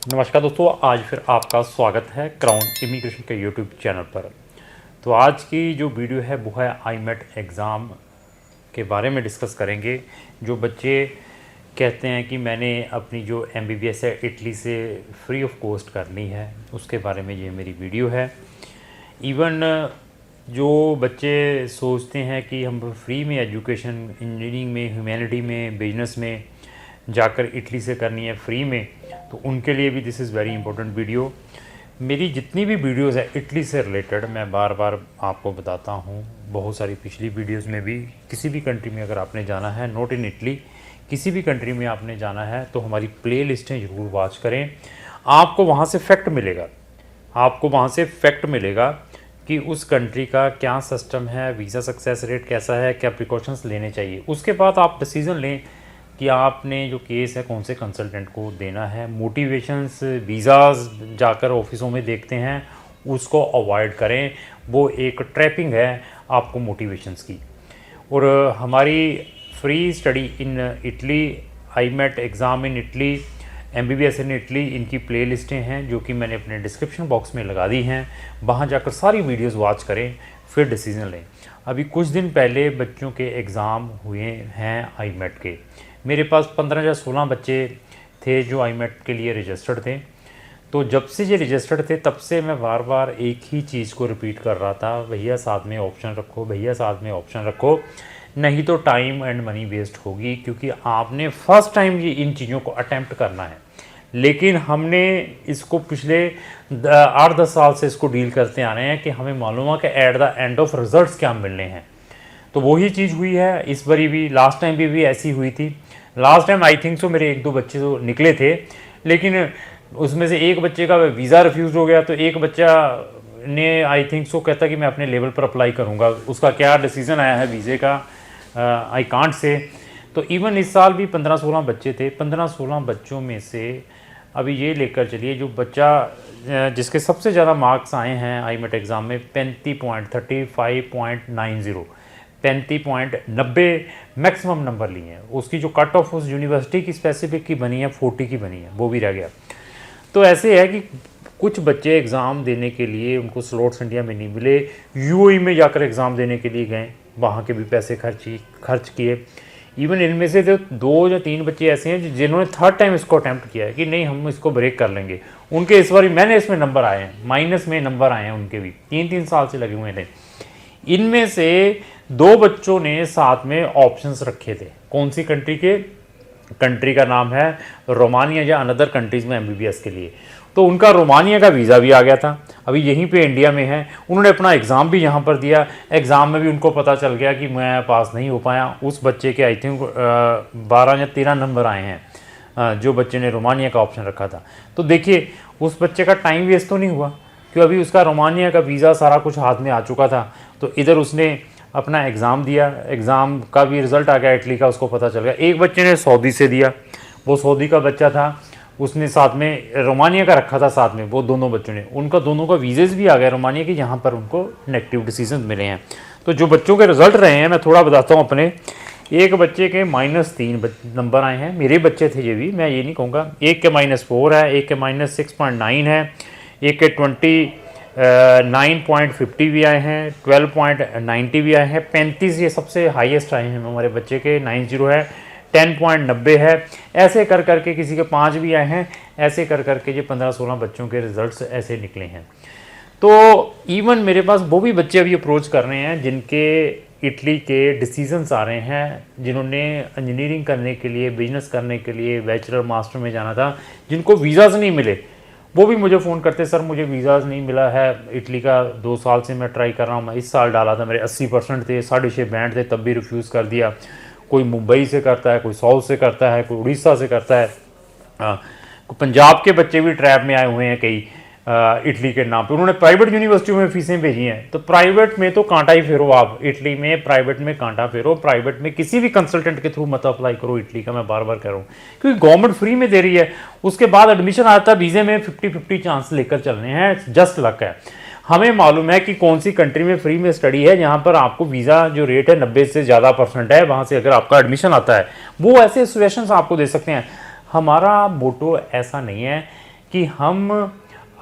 नमस्कार दोस्तों, आज फिर आपका स्वागत है क्राउन इमिग्रेशन के यूट्यूब चैनल पर। तो आज की जो वीडियो है वो है आईमेट एग्ज़ाम के बारे में डिस्कस करेंगे। जो बच्चे कहते हैं कि मैंने अपनी जो एमबीबीएस है इटली से फ्री ऑफ कॉस्ट करनी है, उसके बारे में ये मेरी वीडियो है। इवन जो बच्चे सोचते हैं कि हम फ्री में एजुकेशन इंजीनियरिंग में, ह्यूमैनिटी में, बिजनेस में जाकर इटली से करनी है फ्री में, तो उनके लिए भी this is very important video. मेरी जितनी भी वीडियोस है इटली से रिलेटेड मैं बार बार आपको बताता हूँ। बहुत सारी पिछली वीडियोस में भी, किसी भी कंट्री में अगर आपने जाना है, नॉट इन इटली, किसी भी कंट्री में आपने जाना है तो हमारी प्ले लिस्टें ज़रूर वॉच करें। आपको वहाँ से फैक्ट मिलेगा, आपको वहाँ से फैक्ट मिलेगा कि उस कंट्री का क्या सिस्टम है, वीज़ा सक्सेस रेट कैसा है, क्या प्रिकॉशंस लेने चाहिए। उसके बाद आप डिसीज़न लें कि आपने जो केस है कौन से कंसल्टेंट को देना है। मोटिवेशंस, वीज़ाज़ जाकर ऑफिसों में देखते हैं, उसको अवॉइड करें, वो एक ट्रैपिंग है आपको मोटिवेशंस की। और हमारी free study in Italy, IMAT exam in Italy, MBBS in Italy, इनकी प्ले लिस्टें हैं जो कि मैंने अपने डिस्क्रिप्शन बॉक्स में लगा दी हैं। वहाँ जाकर सारी वीडियोस वॉच करें, फिर डिसीज़न लें। अभी कुछ दिन पहले बच्चों के एग्ज़ाम हुए हैं आईमेट के। मेरे पास 15 या 16 बच्चे थे जो आईमेट के लिए रजिस्टर्ड थे। तो जब से ये रजिस्टर्ड थे तब से मैं बार बार एक ही चीज़ को रिपीट कर रहा था, भैया साथ में ऑप्शन रखो, भैया साथ में ऑप्शन रखो, नहीं तो टाइम एंड मनी वेस्ट होगी। क्योंकि आपने फर्स्ट टाइम ये इन चीज़ों को अटैम्प्ट करना है, लेकिन हमने इसको पिछले 8-10 साल से इसको डील करते आ रहे हैं कि हमें मालूम है कि at the end of results क्या मिलने हैं। तो वही चीज़ हुई है इस बारी भी, लास्ट टाइम भी ऐसी हुई थी। Last time I think so मेरे 1-2 बच्चे तो निकले थे, लेकिन उसमें से एक बच्चे का वीज़ा रिफ्यूज़ हो गया। तो एक बच्चा ने आई थिंक सो कहता कि मैं अपने लेवल पर अप्लाई करूँगा, उसका क्या डिसीज़न आया है वीज़े का आई कांट से। तो इवन इस साल भी 15-16 बच्चे थे। 15-16 बच्चों में से अभी ये लेकर चलिए, जो बच्चा जिसके सबसे ज़्यादा मार्क्स आए हैं आईमेट एग्ज़ाम में 35.90 मैक्सिमम नंबर लिए हैं। उसकी जो कट ऑफ उस यूनिवर्सिटी की स्पेसिफिक की बनी है 40 की बनी है, वो भी रह गया। तो ऐसे है कि कुछ बच्चे एग्ज़ाम देने के लिए, उनको स्लॉट्स इंडिया में नहीं मिले, यूएई में जाकर एग्ज़ाम देने के लिए गए, वहाँ के भी पैसे खर्च किए। इवन इनमें से तो 2 या 3 बच्चे ऐसे हैं जिन्होंने थर्ड टाइम इसको अटैम्प्ट किया है कि नहीं हम इसको ब्रेक कर लेंगे। उनके इस बार मैंने इसमें नंबर आए हैं, माइनस में नंबर आए हैं उनके भी, 3-3 साल से लगे हुए थे। इनमें से 2 बच्चों ने साथ में ऑप्शंस रखे थे। कौन सी कंट्री के? कंट्री का नाम है रोमानिया या अनदर कंट्रीज़ में एमबीबीएस के लिए। तो उनका रोमानिया का वीज़ा भी आ गया था, अभी यहीं पे इंडिया में है। उन्होंने अपना एग्ज़ाम भी यहाँ पर दिया। एग्ज़ाम में भी उनको पता चल गया कि मैं पास नहीं हो पाया। उस बच्चे के आई थिंक 12 या 13 नंबर आए हैं, जो बच्चे ने रोमानिया का ऑप्शन रखा था। तो देखिए उस बच्चे का टाइम वेस्ट तो नहीं हुआ, क्योंकि अभी उसका रोमानिया का वीज़ा सारा कुछ हाथ में आ चुका था। तो इधर उसने अपना एग्ज़ाम दिया, एग्ज़ाम का भी रिज़ल्ट आ गया इटली का, उसको पता चल गया। एक बच्चे ने सऊदी से दिया, वो सऊदी का बच्चा था, उसने साथ में रोमानिया का रखा था साथ में। वो दोनों बच्चों ने, उनका दोनों का वीज़ेस भी आ गए रोमानिया के, जहाँ पर उनको नेगेटिव डिसीजन मिले हैं। तो जो बच्चों के रिज़ल्ट रहे हैं मैं थोड़ा बताता हूँ अपने। एक बच्चे के -3 नंबर आए हैं, मेरे बच्चे थे ये भी, मैं ये नहीं कहूँगा। एक के -4 है, एक के -6.9 है, एक के 9.50 भी आए हैं, 12.90 भी आए हैं, 35 ये सबसे हाईएस्ट आए हैं हमारे बच्चे के, 90 है, 10.90 है। ऐसे कर करके किसी के 5 भी आए हैं। ऐसे कर करके ये 15-16 बच्चों के रिजल्ट्स ऐसे निकले हैं। तो इवन मेरे पास वो भी बच्चे अभी अप्रोच कर रहे हैं जिनके इटली के डिसीजंस आ रहे हैं, जिन्होंने इंजीनियरिंग करने के लिए, बिजनेस करने के लिए, बैचलर मास्टर में जाना था, जिनको वीज़ाज़ नहीं मिले। वो भी मुझे फ़ोन करते, सर मुझे वीज़ाज़ नहीं मिला है इटली का, 2 साल से मैं ट्राई कर रहा हूँ। मैं इस साल डाला था, मेरे 80% थे, 6.5 बैंड थे, तब भी रिफ्यूज़ कर दिया। कोई मुंबई से करता है, कोई साउथ से करता है, कोई उड़ीसा से करता है। पंजाब के बच्चे भी ट्रैप में आए हुए हैं कई, इटली के नाम पे। उन्होंने प्राइवेट यूनिवर्सिटियों में फीसें भेजी हैं। तो प्राइवेट में तो कांटा ही फेरो आप, इटली में प्राइवेट में कांटा फेरो। प्राइवेट में किसी भी कंसल्टेंट के थ्रू मत अप्लाई करो इटली का, मैं बार बार कह रहा हूँ, क्योंकि गवर्नमेंट फ्री में दे रही है। उसके बाद एडमिशन आता है, वीज़े में 50-50 चांस लेकर चलने हैं, जस्ट लक है। हमें मालूम है कि कौन सी कंट्री में फ्री में स्टडी है, जहाँ पर आपको वीज़ा जो रेट है 90 से ज़्यादा % है, वहाँ से अगर आपका एडमिशन आता है, वो ऐसे सिचुएशंस आपको दे सकते हैं। हमारा मोटो ऐसा नहीं है कि हम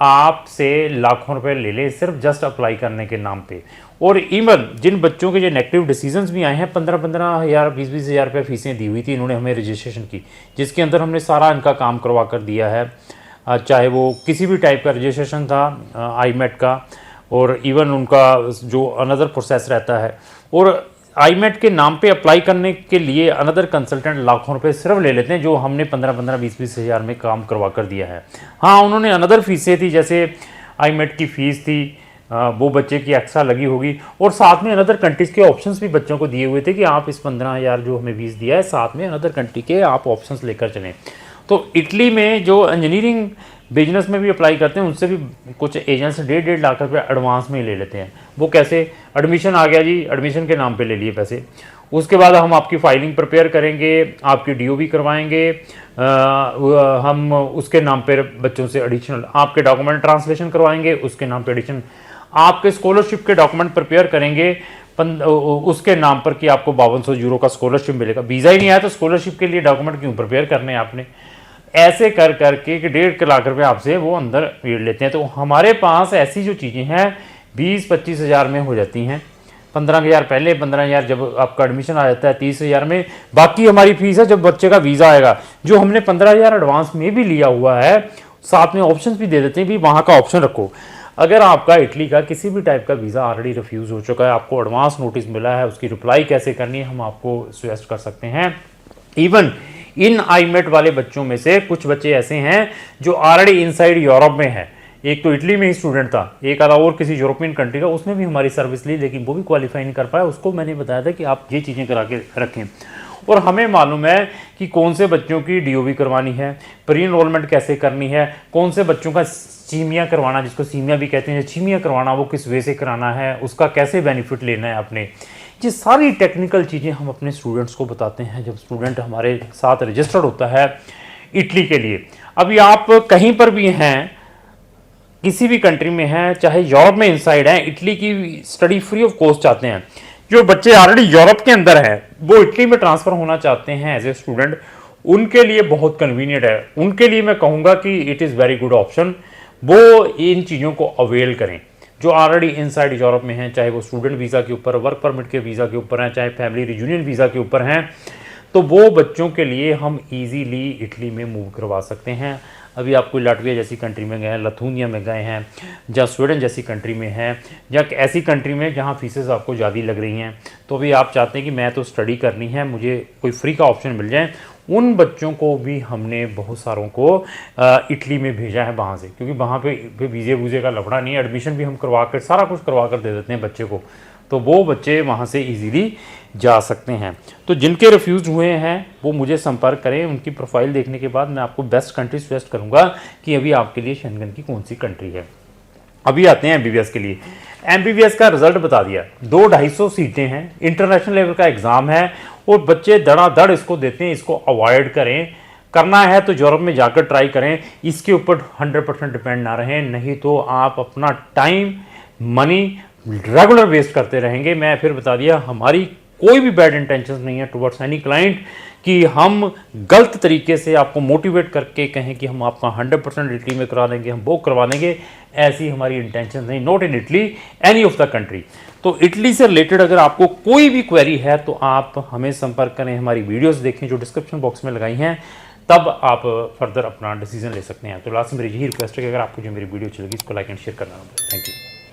आपसे लाखों रुपए ले लें सिर्फ जस्ट अप्लाई करने के नाम पे। और इवन जिन बच्चों के जो नेगेटिव डिसीजंस भी आए हैं, 15-15 हज़ार 20-20 हज़ार रुपये फीसें दी हुई थी इन्होंने हमें रजिस्ट्रेशन की, जिसके अंदर हमने सारा इनका काम करवा कर दिया है। चाहे वो किसी भी टाइप का रजिस्ट्रेशन था आईमेट का, और इवन उनका जो अनदर प्रोसेस रहता है, और आईमेट के नाम पे अप्लाई करने के लिए अनदर कंसल्टेंट लाखों रुपए सिर्फ ले लेते हैं, जो हमने 15-15 20-20 हज़ार में काम करवा कर दिया है। हाँ, उन्होंने अनदर फीसें थी, जैसे आईमेट की फ़ीस थी, वो बच्चे की एक्स्ट्रा लगी होगी, और साथ में अनदर कंट्रीज़ के ऑप्शंस भी बच्चों को दिए हुए थे कि आप इस 15,000 जो हमें फीस दिया है, साथ में अनदर कंट्री के आप ऑप्शंस लेकर चलें। तो इटली में जो इंजीनियरिंग बिजनेस में भी अप्लाई करते हैं, उनसे भी कुछ एजेंट्स 1.5 लाख रुपये एडवांस में ही ले लेते हैं। वो कैसे? एडमिशन आ गया जी, एडमिशन के नाम पे ले लिए पैसे, उसके बाद हम आपकी फाइलिंग प्रिपेयर करेंगे, आपकी डीओबी करवाएंगे, हम उसके नाम पे बच्चों से एडिशनल आपके डॉक्यूमेंट ट्रांसलेशन करवाएंगे, उसके नाम पे एडिशनल आपके स्कॉलरशिप के डॉक्यूमेंट प्रिपेयर करेंगे उसके नाम पर कि आपको 5200 यूरो का स्कॉलरशिप मिलेगा। वीज़ा ही नहीं आया तो स्कॉलरशिप के लिए डॉक्यूमेंट क्यों प्रिपेयर करने हैं आपने? ऐसे कर करके कि 1.5 लाख रुपए आपसे वो अंदर लेते हैं। तो हमारे पास ऐसी जो चीज़ें हैं 20-25 हज़ार में हो जाती हैं। 15,000 पहले, 15,000 जब आपका एडमिशन आ जाता है, 30,000 में बाकी हमारी फीस है जब बच्चे का वीज़ा आएगा, जो हमने 15,000 एडवांस में भी लिया हुआ है, साथ में ऑप्शन भी दे देते हैं भी वहाँ का ऑप्शन रखो। अगर आपका इटली का किसी भी टाइप का वीज़ा ऑलरेडी रिफ्यूज़ हो चुका है, आपको एडवांस नोटिस मिला है, उसकी रिप्लाई कैसे करनी है हम आपको सजेस्ट कर सकते हैं। इवन इन आईमेट वाले बच्चों में से कुछ बच्चे ऐसे हैं जो ऑलरेडी इनसाइड यूरोप में है। एक तो इटली में ही स्टूडेंट था, एक आधा और किसी यूरोपियन कंट्री का, उसने भी हमारी सर्विस ली, लेकिन वो भी क्वालिफाई नहीं कर पाया। उसको मैंने बताया था कि आप ये चीज़ें करा के रखें। और हमें मालूम है कि कौन से बच्चों की डीओबी करवानी है, प्री एनरोलमेंट कैसे करनी है, कौन से बच्चों का सीमिया करवाना, जिसको सीमिया भी कहते हैं, सीमिया करवाना वो किस वे से कराना है, उसका कैसे बेनिफिट लेना है अपने। ये सारी टेक्निकल चीज़ें हम अपने स्टूडेंट्स को बताते हैं जब स्टूडेंट हमारे साथ रजिस्टर्ड होता है इटली के लिए। अभी आप कहीं पर भी हैं, किसी भी कंट्री में हैं, चाहे यूरोप में इनसाइड हैं, इटली की स्टडी फ्री ऑफ कॉस्ट चाहते हैं, जो बच्चे ऑलरेडी यूरोप के अंदर हैं वो इटली में ट्रांसफ़र होना चाहते हैं एज ए स्टूडेंट, उनके लिए बहुत कन्वीनियंट है। उनके लिए मैं कहूँगा कि it is very good option, वो इन चीज़ों को अवेल करें। जो ऑलरेडी इनसाइड यूरोप में हैं, चाहे वो स्टूडेंट वीज़ा के ऊपर, वर्क परमिट के वीज़ा के ऊपर हैं, चाहे फैमिली रियूनियन वीज़ा के ऊपर हैं, तो वो बच्चों के लिए हम ईजीली इटली में मूव करवा सकते हैं। अभी आप कोई लाटविया जैसी कंट्री में गए हैं, लथूनिया में गए हैं, या स्वीडन जैसी कंट्री में हैं, या ऐसी कंट्री में जहाँ फीसेस आपको ज़्यादा लग रही हैं, तो अभी आप चाहते हैं कि मैं तो स्टडी करनी है, मुझे कोई फ्री का ऑप्शन मिल जाए, उन बच्चों को भी हमने बहुत सारों को इटली में भेजा है वहाँ से, क्योंकि वहाँ पे वीज़े वूज़े का लफड़ा नहीं है, एडमिशन भी हम करवा कर सारा कुछ करवा कर दे देते हैं बच्चे को, तो वो बच्चे वहाँ से इजीली जा सकते हैं। तो जिनके रिफ्यूज़ हुए हैं वो मुझे संपर्क करें, उनकी प्रोफाइल देखने के बाद मैं आपको बेस्ट कंट्री सजेस्ट करूँगा कि अभी आपके लिए शेंगन की कौन सी कंट्री है। अभी आते हैं एमबीबीएस के लिए। एमबीबीएस का रिजल्ट बता दिया, 200-250 सीटें हैं, इंटरनेशनल लेवल का एग्ज़ाम है, और बच्चे धड़ाधड़ इसको देते हैं। इसको अवॉइड करें, करना है तो यूरोप में जाकर ट्राई करें, इसके ऊपर 100% डिपेंड ना रहें, नहीं तो आप अपना टाइम मनी रेगुलर वेस्ट करते रहेंगे। मैं फिर बता दिया, हमारी कोई भी बैड इंटेंशन नहीं है टुवर्ड्स एनी क्लाइंट कि हम गलत तरीके से आपको मोटिवेट करके कहें कि हम आपका 100% इटली में करा देंगे, हम वो करवा देंगे, ऐसी हमारी इंटेंशन नहीं, not in Italy, any of the country. तो इटली से रिलेटेड अगर आपको कोई भी क्वेरी है तो आप हमें संपर्क करें, हमारी वीडियोस देखें जो डिस्क्रिप्शन बॉक्स में लगाई हैं, तब आप फर्दर अपना डिसीजन ले सकते हैं। तो लास्ट में मेरी यही रिक्वेस्ट है कि अगर आपको जो मेरी वीडियो चलेगी इसको लाइक एंड शेयर करना। Thank you.